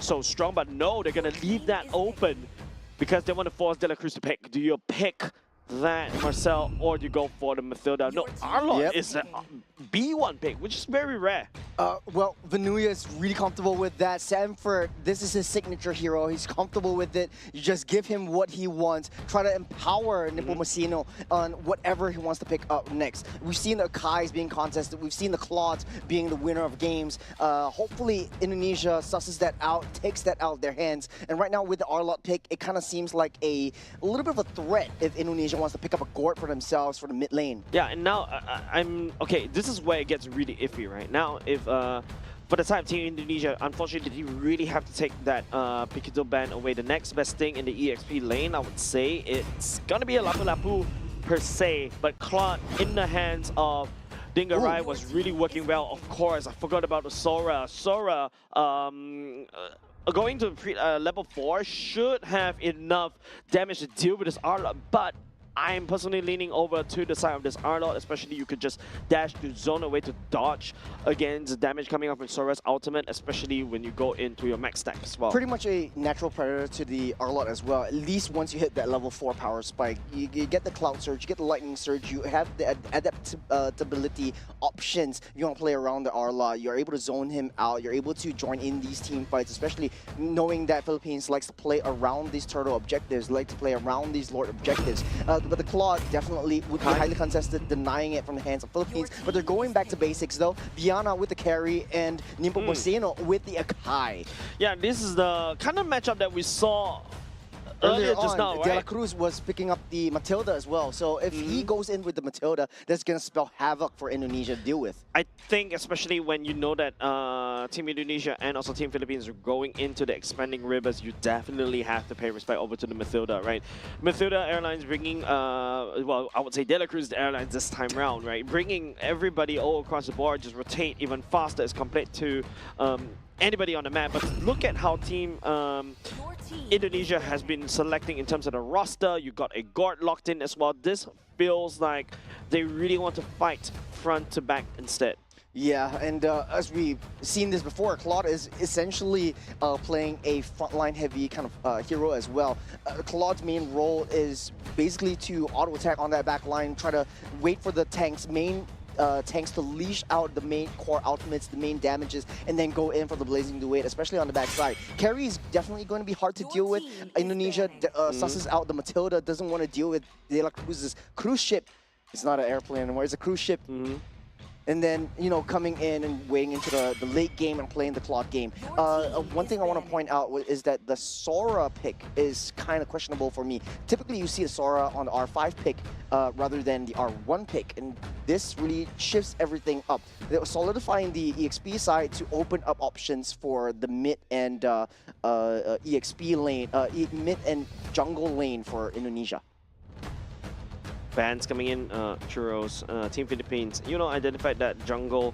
so strong, but no, they're going to leave that open because they want to force De La Cruz to pick. Do you pick that Marcel or do you go for the Mathilda? No, Arlott is a B1 pick, which is very rare. Well, Vanuya is really comfortable with that. Sanford, this is his signature hero. He's comfortable with it. You just give him what he wants. Try to empower Nepomuceno on whatever he wants to pick up next. We've seen the Kais being contested. We've seen the Claudes being the winner of games. Hopefully, Indonesia susses that out, takes that out of their hands. And right now, with the Arlott pick, it kind of seems like a little bit of a threat if Indonesia wants to pick up a Gort for themselves for the mid lane. Yeah, and now I'm okay. This is where it gets really iffy right now. If for the side of Team Indonesia, unfortunately, you really have to take that Piquito ban away. The next best thing in the EXP lane, I would say, it's gonna be a Lapu Lapu per se, but Claude in the hands of Dingarai was really working well. Of course, I forgot about the Sora. Sora, going to level 4 should have enough damage to deal with this Arlott, but I'm personally leaning over to the side of this Arlott, especially you could just dash to zone away to dodge against the damage coming off with Sora's ultimate, especially when you go into your max stack as well. Pretty much a natural predator to the Arlott as well. At least once you hit that level 4 power spike, you get the Cloud Surge, you get the Lightning Surge, you have the adaptability options. You want to play around the Arlott, you're able to zone him out, you're able to join in these team fights, especially knowing that Philippines likes to play around these turtle objectives, like to play around these Lord objectives. But the Claude definitely would be highly contested, denying it from the hands of Philippines. But they're going back to basics though. Diana with the carry and Nepomuceno with the Akai. Yeah, this is the kind of matchup that we saw earlier just now, right? De La Cruz was picking up the Matilda as well. So if he goes in with the Matilda, that's going to spell havoc for Indonesia to deal with. I think especially when you know that Team Indonesia and also Team Philippines are going into the expanding rivers, you definitely have to pay respect over to the Matilda, right? Matilda Airlines bringing, well, I would say De La Cruz Airlines this time round, right? Bringing everybody all across the board, just rotate even faster as compared to anybody on the map. But look at how Team Indonesia has been selecting in terms of the roster. You got a Gort locked in as well. This feels like they really want to fight front to back instead. Yeah, and as we've seen this before, Claude is essentially playing a frontline heavy kind of hero as well. Claude's main role is basically to auto attack on that back line, try to wait for the tanks to leash out the main core ultimates, the main damages, and then go in for the Blazing Duet, especially on the backside. Carry is definitely going to be hard to deal with. Indonesia susses out the Matilda, doesn't want to deal with De La Cruz's cruise ship. It's not an airplane anymore, it's a cruise ship. And then, you know, coming in and weighing into the late game and playing the Claude game. One thing I want to point out is that the Sora pick is kind of questionable for me. Typically, you see the Sora on the R5 pick rather than the R1 pick, and this really shifts everything up. They're solidifying the EXP side to open up options for the mid and EXP lane, mid and jungle lane for Indonesia. Bans coming in, Churros, Team Philippines, you know, identified that jungle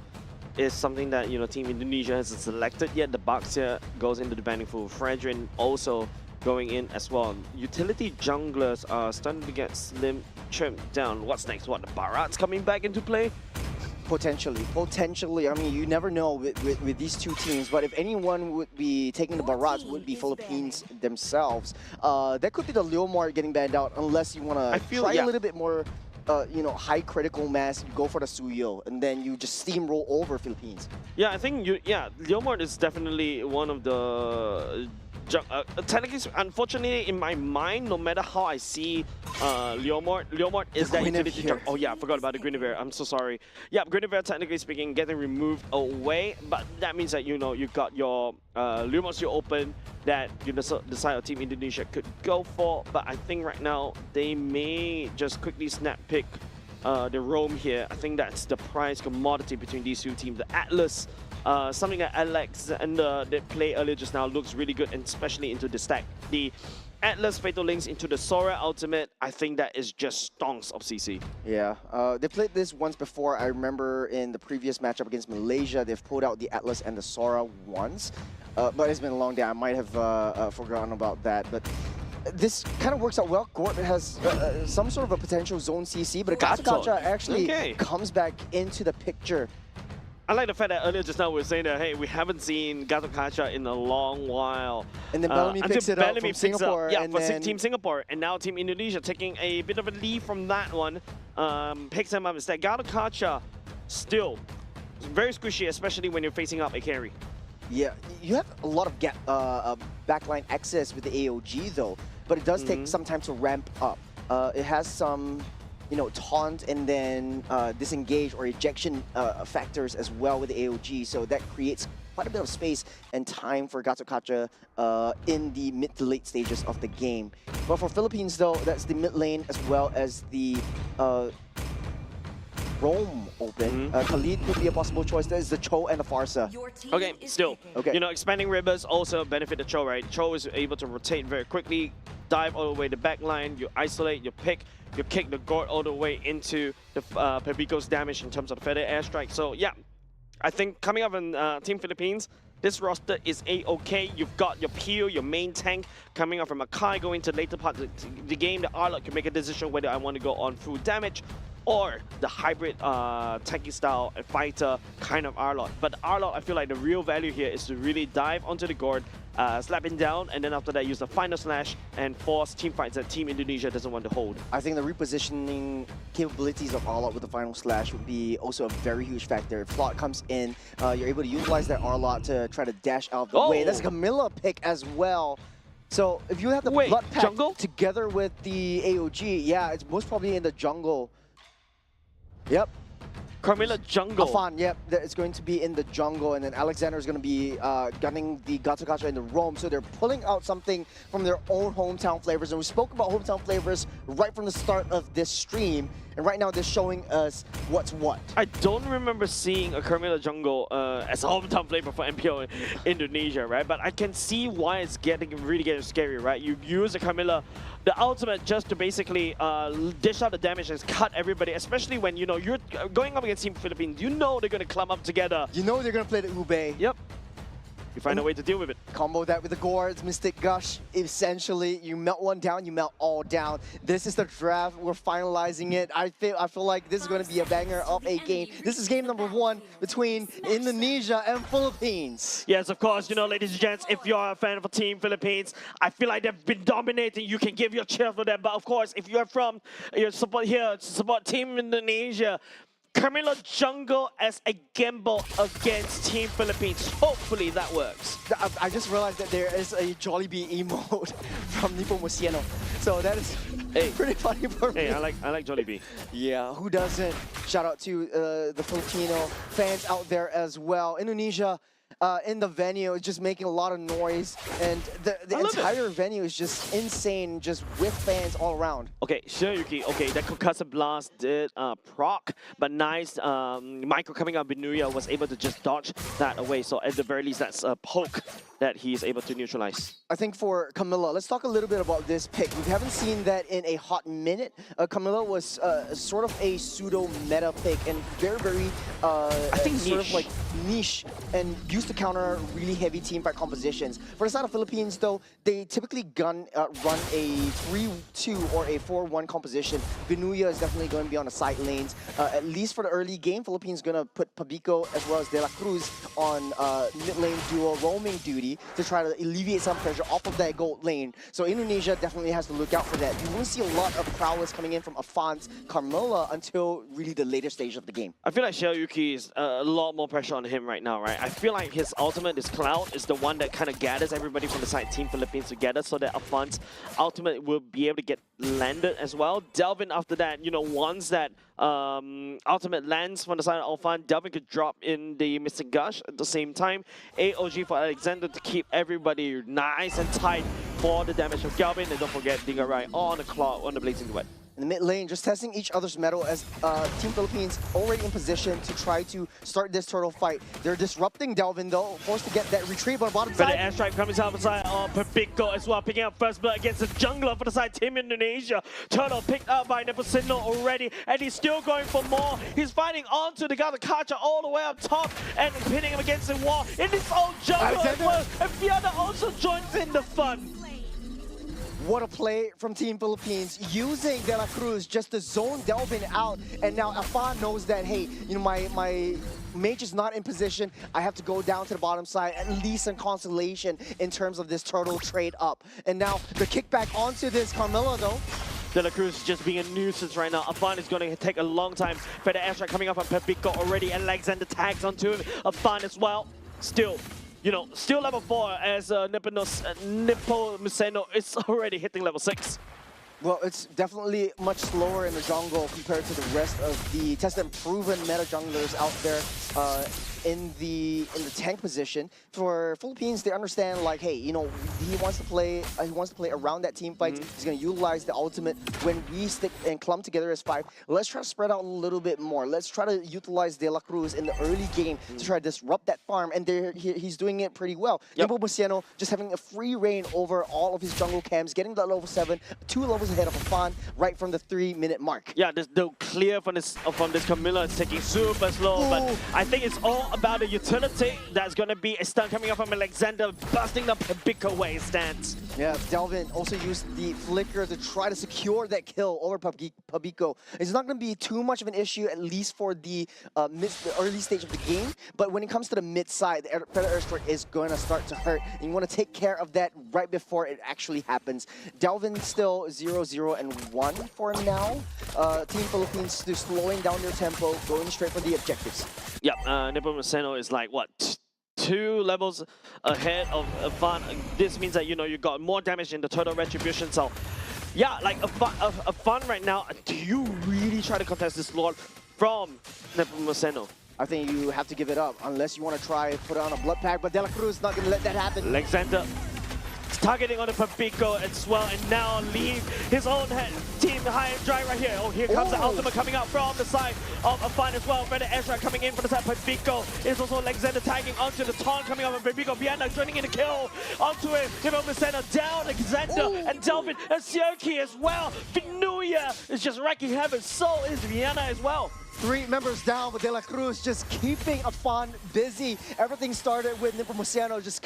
is something that, you know, Team Indonesia hasn't selected yet. The Baxia goes into the banning pool. Fredrin also going in as well. Utility junglers are starting to get trimmed down. What's next? What, the Barat's coming back into play? Potentially. I mean, you never know with these two teams, but if anyone would be taking the Barats, would be Philippines themselves. That could be the Leomar getting banned out, unless you want to try a little bit more, you know, high critical mass. You go for the Suyo, and then you just steamroll over Philippines. Yeah, I think Leomar is definitely one of the. Technically, unfortunately, in my mind, no matter how I see Leomar is that utility jungle. Oh yeah, I forgot about the Guinevere. I'm so sorry. Yeah, Guinevere, technically speaking, getting removed away, but that means that, you know, you got your Leomar still open that, you know, the side of Team Indonesia could go for. But I think right now they may just quickly snap pick the roam here. I think that's the prize commodity between these two teams. The Atlas. Something that Alex and the play earlier just now looks really good, and especially into the stack. The Atlas Fatal Links into the Sora ultimate, I think that is just stonks of CC. Yeah, they played this once before. I remember in the previous matchup against Malaysia, they've pulled out the Atlas and the Sora once. But it's been a long day. I might have forgotten about that. But this kind of works out well. Gort has some sort of a potential zone CC, but Gacha actually comes back into the picture. I like the fact that earlier just now we were saying that, hey, we haven't seen Gatot Kaca in a long while. And then Bellamy picks it up from Singapore. Yeah, and for then Team Singapore. And now Team Indonesia taking a bit of a lead from that one. Picks him up instead. Gatot Kaca still very squishy, especially when you're facing up a carry. Yeah, you have a lot of backline access with the AOG though, but it does take some time to ramp up. It has some, you know, taunt and then disengage or ejection factors as well with the AOG, so that creates quite a bit of space and time for Gatot Kaca in the mid to late stages of the game. But for Philippines though, that's the mid lane as well as the Rome open. Khalid could be a possible choice. That is the Cho and the Farsa. Okay, still. Okay. You know, expanding rivers also benefit the Cho, right? Cho is able to rotate very quickly, dive all the way to the back line, you isolate, you pick, you kick the Gord all the way into the Pabiko's damage in terms of the feather airstrike. So yeah, I think coming up in Team Philippines, this roster is A-OK. You've got your Pio, your main tank, coming up from Akai going to later part of the game. The Arlot can make a decision whether I want to go on full damage or the hybrid tanky style fighter kind of Arlot. But Arlot, I feel like the real value here is to really dive onto the Gord, slap him down, and then after that use the final slash and force team fights that Team Indonesia doesn't want to hold. I think the repositioning capabilities of Arlot with the final slash would be also a very huge factor. If Flot comes in, you're able to utilize that Arlot to try to dash out of the way. That's a Camilla pick as well. So if you have the Blood Pack together with the AOG, yeah, it's most probably in the jungle. Yep. Carmilla jungle. Afan, yep, it's going to be in the jungle, and then Alexander is going to be gunning the Gatot Kaca in the Rome. So they're pulling out something from their own hometown flavors. And we spoke about hometown flavors right from the start of this stream. And right now they're showing us what's what. I don't remember seeing a Carmilla jungle as a hometown flavor for MPO in Indonesia, right? But I can see why it's really getting scary, right? You use a Carmilla, the ultimate, just to basically dish out the damage and cut everybody, especially when, you know, you're going up against Team Philippines. You know they're going to climb up together. You know they're going to play the Ube. Yep. You find a way to deal with it. Combo that with the Gords, Mystic Gush. Essentially, you melt one down, you melt all down. This is the draft. We're finalizing it. I feel like this is going to be a banger of a game. This is game number 1 between Indonesia and Philippines. Yes, of course. You know, ladies and gents, if you're a fan of Team Philippines, I feel like they've been dominating. You can give your cheer for them. But of course, if you're from your support here to support Team Indonesia, Carmilla jungle as a gamble against Team Philippines. Hopefully that works. I just realized that there is a Jollibee emote from Nipo Musieno. So that is pretty funny for me. Hey, I like Jollibee. Yeah, who doesn't? Shout out to the Filipino fans out there as well. Indonesia in the venue is just making a lot of noise, and the entire venue is just insane, just with fans all around. Okay, Shiryuki, okay, that concussive blast did proc, but nice Michael coming out, Benuya was able to just dodge that away, so at the very least that's a poke that he is able to neutralize. I think for Camilla, let's talk a little bit about this pick. We haven't seen that in a hot minute. Camilla was sort of a pseudo meta pick and very I think sort of like niche and used to counter really heavy team fight compositions. For the side of Philippines though, they typically run a 3-2 or a 4-1 composition. Benuya is definitely going to be on the side lanes. At least for the early game, Philippines going to put Pabico as well as De La Cruz on mid lane duo roaming duty to try to alleviate some pressure off of that gold lane. So Indonesia definitely has to look out for that. You won't see a lot of prowess coming in from Afan's Carmilla until really the later stage of the game. I feel like Shiryuki is a lot more pressure on him right now, right? I feel like his ultimate, his Cloud, is the one that kind of gathers everybody from the side Team Philippines together so that Afan's ultimate will be able to get landed as well. Delvin after that, you know, once that ultimate lands from the side of Afan, Delvin could drop in the Mystic Gush at the same time. AOG for Alexander to keep everybody nice and tight for the damage of Galvin, and don't forget Dingarai on the clock on the Blazing Duet. In the mid lane, just testing each other's metal as Team Philippines already in position to try to start this turtle fight. They're disrupting Delvin though, forced to get that retrieve on the bottom side. But the airstrike coming out the side of Pabico as well, picking up first blood against the jungler for the side Team Indonesia. Turtle picked up by Nepocino already, and he's still going for more. He's fighting onto the Gatot Kaca all the way up top and pinning him against the wall in his own jungle as well. And Fiona also joins in the fun. What a play from Team Philippines, using De La Cruz just to zone Delvin out. And now Afan knows that, hey, you know, my mage is not in position. I have to go down to the bottom side, at least some consolation in terms of this turtle trade up. And now the kickback onto this Carmilla, though. De La Cruz just being a nuisance right now. Afan is going to take a long time. Better airstrike coming up on Pepiko already. Alexander tags onto him. Afan as well. Still, you know, still level 4 as Nepomuceno is already hitting level 6. Well, it's definitely much slower in the jungle compared to the rest of the tested and proven meta junglers out there in the tank position. For Philippines, they understand, like, hey, you know, he wants to play around that team fight. He's going to utilize the ultimate. When we stick and clump together as 5, let's try to spread out a little bit more. Let's try to utilize De La Cruz in the early game to try to disrupt that farm, and he's doing it pretty well. Nepomuceno just having a free reign over all of his jungle camps, getting that level 7, 2 levels ahead of Afan right from the 3-minute mark. Yeah, the clear from this Camilla is taking super slow, but I think it's all about the utility. That's going to be a stun coming up from Alexander, busting the Pabiko where he stands. Yeah, Delvin also used the flicker to try to secure that kill over Pabiko. It's not going to be too much of an issue, at least for the early stage of the game, but when it comes to the mid side, the Predator Airstrike is going to start to hurt, and you want to take care of that right before it actually happens. Delvin still 0-0-1 for now. Team Philippines still slowing down their tempo, going straight for the objectives. Yep, Nepomuceno is like, what, 2 levels ahead of Afan. This means that, you know, you got more damage in the Turtle Retribution, so yeah, like Afan right now, do you really try to contest this Lord from Nepomuceno? I think you have to give it up, unless you want to try put on a blood pack, but De La Cruz is not going to let that happen. Alexander targeting on the Pabiko as well, and now leave his own team high and dry right here. Oh, here comes the ultimate coming out from the side of Afan as well. Better airstrike coming in from the side. Pabiko is also Alexander tagging onto the taunt coming out of Pabiko. Viana joining in the kill onto it. Nepomuceno down Alexander and Delvin and Sioki as well. Vinuya is just wrecking havoc. So is Viana as well. 3 members down, but De La Cruz just keeping Afan busy. Everything started with Nepomuceno just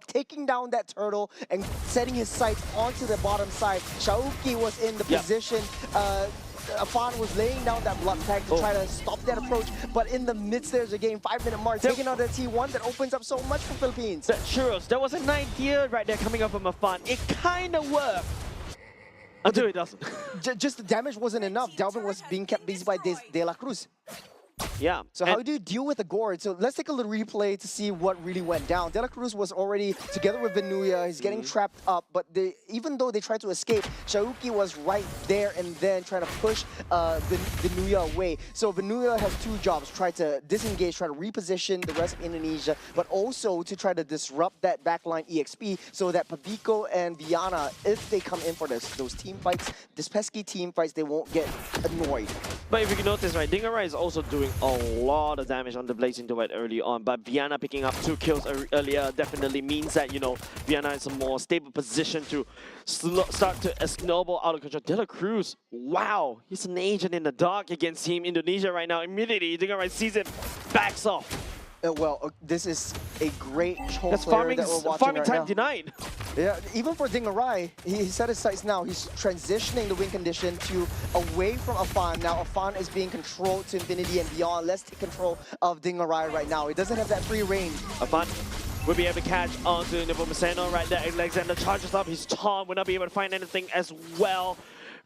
taking down that turtle and setting his sights onto the bottom side. Xiaoki was in the position. Afan was laying down that blood pack to try to stop that approach, but in the midst there's a game, 5-minute mark, taking out the T1 that opens up so much for Philippines. Churros, there was an idea right there coming up from Afan. It kind of worked. Until it doesn't. Just the damage wasn't enough. Delvin was being kept busy by De La Cruz. Yeah. So how do you deal with the gourd? So let's take a little replay to see what really went down. De La Cruz was already together with Vinuya. He's getting trapped up, but even though they tried to escape, Xiaoki was right there and then trying to push Vinuya away. So Vinuya has 2 jobs: try to disengage, try to reposition the rest of Indonesia, but also to try to disrupt that backline EXP so that Pabiko and Viana, if they come in for those team fights, this pesky team fights, they won't get annoyed. But if you can notice, right, Dingarai is also doing a lot of damage on the Blazing Duet early on, but Viana picking up 2 kills earlier definitely means that, you know, Viana is a more stable position to start to snowball out of control. De La Cruz, wow, he's an agent in the dark against Team Indonesia right now. Immediately, Dingarai sees it, backs off. This is a great choice That's player that we're watching farming right time now. denied. Yeah, even for Dingarai, he set his sights now. He's transitioning the win condition to away from Afan. Now Afan is being controlled to infinity and beyond. Let's take control of Dingarai right now. He doesn't have that free reign. Afan will be able to catch onto Nepomuceno right there. Alexander charges up his taunt, will not be able to find anything as well.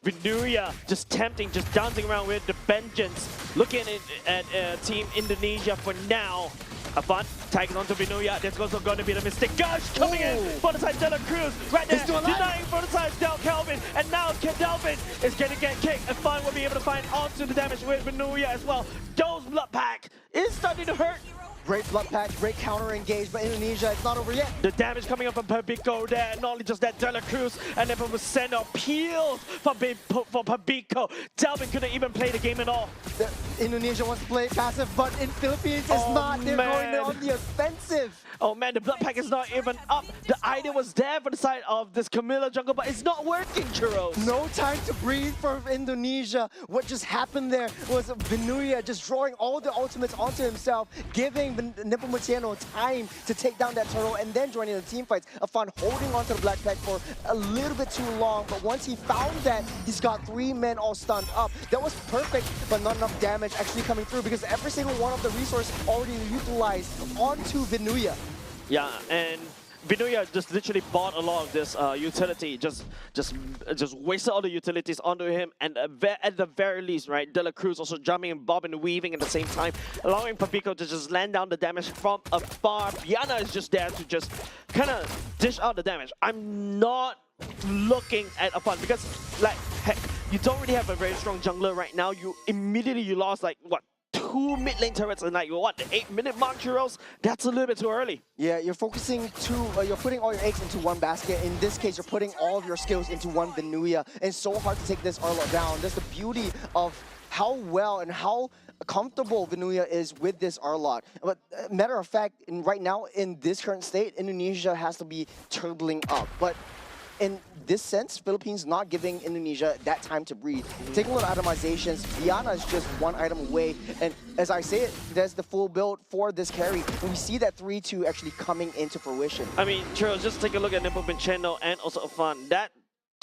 Vinuya just tempting, just dancing around with the vengeance. Looking at Team Indonesia for now. Afan tagging onto Vinuya. There's also going to be the Mystic Gush coming in for the side De La Cruz. Right there, denying for the side Del Kelvin. And now Delvin is going to get kicked. Afan will be able to find onto the damage with Vinuya as well. Those blood pack is starting to hurt. Great blood pack, great counter engage, but Indonesia, it's not over yet. The damage coming up from Pabiko there. Not only just that, De La Cruz and then Nepomuceno peeled for Pabiko. Delvin couldn't even play the game at all. Indonesia wants to play passive, but in Philippines it's not. They're going on the offensive. Oh man, the blood pack is not even up. The idea was there for the side of this Camilla jungle, but it's not working, Churros. No time to breathe for Indonesia. What just happened there was Vinuya just drawing all the ultimates onto himself, giving Nepomuceno time to take down that turtle and then joining the team fights. Afan holding onto the black pack for a little bit too long, but once he found that, he's got 3 men all stunned up. That was perfect, but not enough damage actually coming through because every single one of the resources already utilized onto Vinuya. Yeah, and Vinuya just literally bought a lot of this utility, just wasted all the utilities onto him, and at the very least, right, De La Cruz also jumping and bobbing and weaving at the same time, allowing Papico to just land down the damage from afar. Viana is just there to just kind of dish out the damage. I'm not looking at Afan because, like, heck, you don't really have a very strong jungler right now. You lost, like, what, 2 mid lane turrets and like what, the 8-minute mark, Churros? That's a little bit too early. Yeah, you're focusing you're putting all your eggs into one basket. In this case, you're putting all of your skills into one Vinuya. And it's so hard to take this Arlo down. That's the beauty of how well and how comfortable Vinuya is with this Arlot. But matter of fact, right now in this current state, Indonesia has to be turbling up. But in this sense, Philippines not giving Indonesia that time to breathe. Taking a look at itemizations, Viana is just 1 item away. And as I say it, there's the full build for this carry. And we see that 3-2 actually coming into fruition. I mean, Charles, just take a look at Nepomuceno and also Afan. That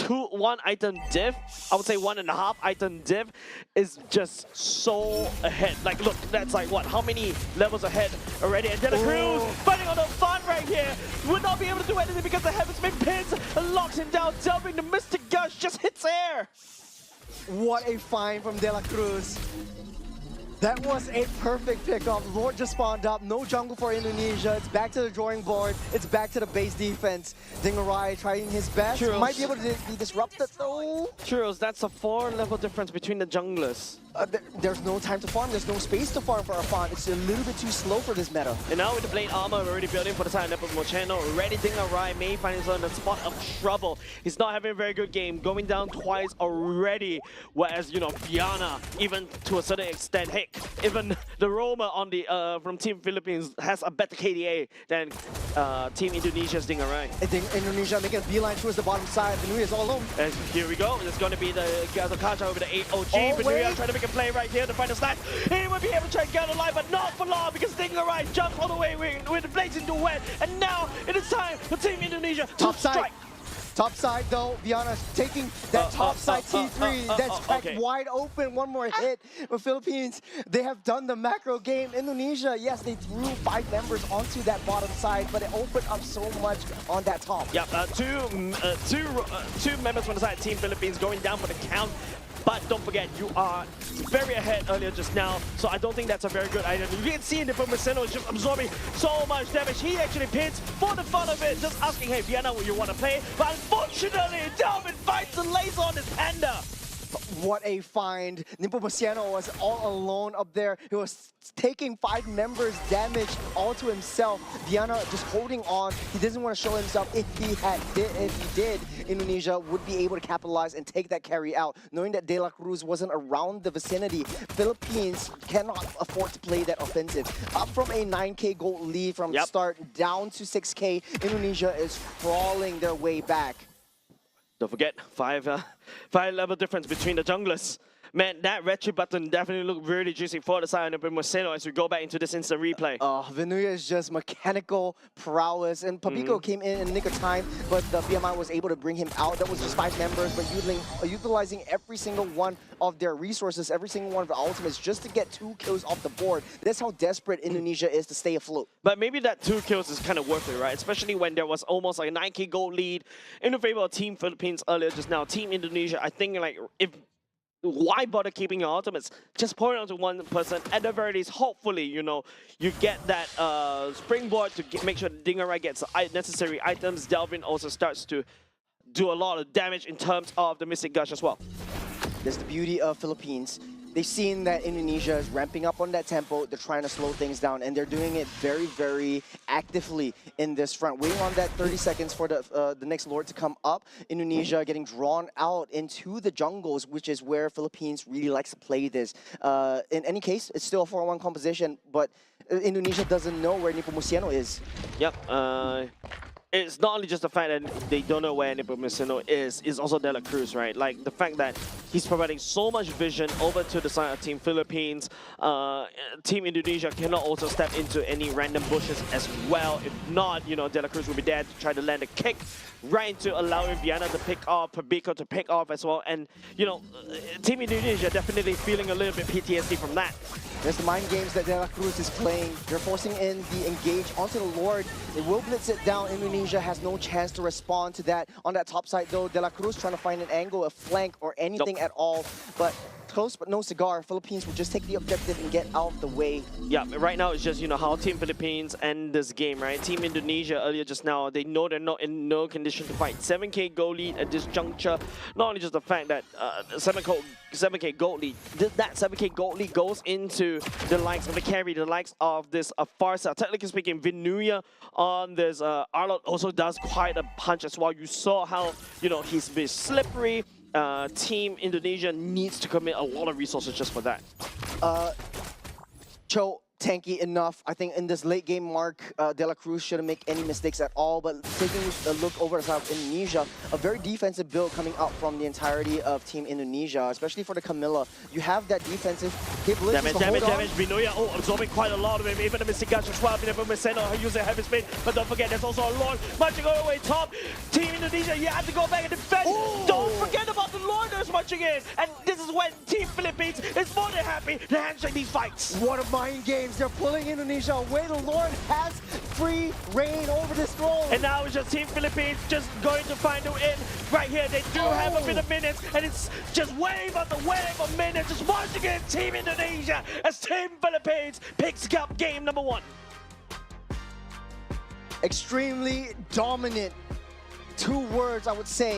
1 item diff, I would say 1.5 item diff is just so ahead. Like, look, that's like what? How many levels ahead already? And De La Cruz fighting on the Fun right here would not be able to do anything because the Heaven's Make pins locks him down, delving the Mystic Gush just hits air. What a find from De La Cruz. That was a perfect pickup. Lord just spawned up. No jungle for Indonesia. It's back to the drawing board. It's back to the base defense. Dingarai trying his best. Churros. Might be able to be disrupted though. Churros, that's a 4-level difference between the junglers. There's no time to farm. There's no space to farm for Afan. It's a little bit too slow for this meta. And now with the blade armor already building for the side of Nepomuceno, already Dingarai may find himself in a spot of trouble. He's not having a very good game, going down twice already. Whereas, you know, Viana, even to a certain extent, heck, even the Roma on the from Team Philippines has a better KDA than Team Indonesia's Dingarai. I think Indonesia making a beeline towards the bottom side. Vinuya's all alone. And here we go. It's going to be the Gazokacha over the 8-OG. Oh, Vinuya trying to make a play right here to find a slash. He will be able to try and get alive, but not for long because Dingarai jumps all the way with the blades into wet. And now it is time for Team Indonesia to strike. Top side though, Viana taking that top side T3. That's cracked wide open. One more hit. But Philippines, they have done the macro game. Indonesia, yes, they threw 5 members onto that bottom side, but it opened up so much on that top. Yep, two members from the side, Team Philippines going down for the count. But don't forget, you are very ahead earlier just now, so I don't think that's a very good item. You can see Nepomuceno is just absorbing so much damage. He actually pins for the fun of it, just asking, hey, Viana, will you want to play? But unfortunately, Delvin finds the laser on his Panda. What a find. Nepomuceno was all alone up there. He was taking 5 members damage all to himself. Viana just holding on. He doesn't want to show himself. If he did, Indonesia would be able to capitalize and take that carry out. Knowing that De La Cruz wasn't around the vicinity, Philippines cannot afford to play that offensive. Up from a 9K gold lead from start down to 6K, Indonesia is crawling their way back. Don't forget, 5-level difference between the junglers. Man, that retry button definitely looked really juicy for the side of Nepomuceno as we go back into this instant replay. Vinuya is just mechanical prowess, and Papico came in the nick of time, but the BMI was able to bring him out. That was just 5 members, but utilizing every single one of their resources, every single one of the ultimates, just to get 2 kills off the board. That's how desperate Indonesia is to stay afloat. But maybe that 2 kills is kind of worth it, right? Especially when there was almost like a 9K gold lead in the favor of Team Philippines earlier just now. Team Indonesia, I think, like, why bother keeping your ultimates? Just pour it onto one person. At the very least, hopefully, you know, you get that springboard to make sure Dingarai gets the necessary items. Delvin also starts to do a lot of damage in terms of the Mystic Gush as well. That's the beauty of Philippines. They've seen that Indonesia is ramping up on that tempo. They're trying to slow things down, and they're doing it very, very actively in this front. Waiting on that 30 seconds for the next Lord to come up. Indonesia getting drawn out into the jungles, which is where Philippines really likes to play this. In any case, it's still a 4-1 composition, but Indonesia doesn't know where Nepomuceno is. Yep. it's not only just the fact that they don't know where Nepomuceno is also De La Cruz, right? Like the fact that he's providing so much vision over to the side of Team Philippines. Team Indonesia cannot also step into any random bushes as well. If not, you know, De La Cruz will be there to try to land a kick right into allowing Viana to pick off, Pabico to pick off as well. And, you know, Team Indonesia definitely feeling a little bit PTSD from that. There's the mind games that De La Cruz is playing. They're forcing in the engage onto the Lord. It will blitz it down. Indonesia has no chance to respond to that. On that top side, though, De La Cruz trying to find an angle, a flank, or anything at all. But close but no cigar. Philippines will just take the objective and get out of the way. Yeah, right now it's just, you know, how Team Philippines end this game, right? Team Indonesia earlier just now, they know they're not in no condition to fight. 7K goal lead at this juncture. Not only just the fact that 7K goal lead, that 7K goal lead goes into the likes of the carry, the likes of this Farsa. Technically speaking, Vinuya on this Arlott also does quite a punch as well. You saw how, you know, he's been slippery. Team Indonesia needs to commit a lot of resources just for that. Cho, tanky enough. I think in this late game mark, De La Cruz shouldn't make any mistakes at all. But taking a look over the side of Indonesia, a very defensive build coming out from the entirety of Team Indonesia, especially for the Camilla. You have that defensive capability. Damage. Vinuya, absorbing quite a lot of him. Even the missing gush as well. Nepomuceno using heavy spin. But don't forget, there's also a Lord marching all the way top. Team Indonesia, you have to go back and defend. Ooh. Don't forget about the Lorders marching in. And this is when Team Philippines is more than happy to handshake these fights. What a mind games. They're pulling Indonesia away. The Lord has free reign over this role. And now it's just Team Philippines just going to find a win right here. They do have a bit of minutes, and it's just wave after wave of minutes. Just marching in Team Indonesia as Team Philippines picks up game number 1. Extremely dominant. 2 words, I would say.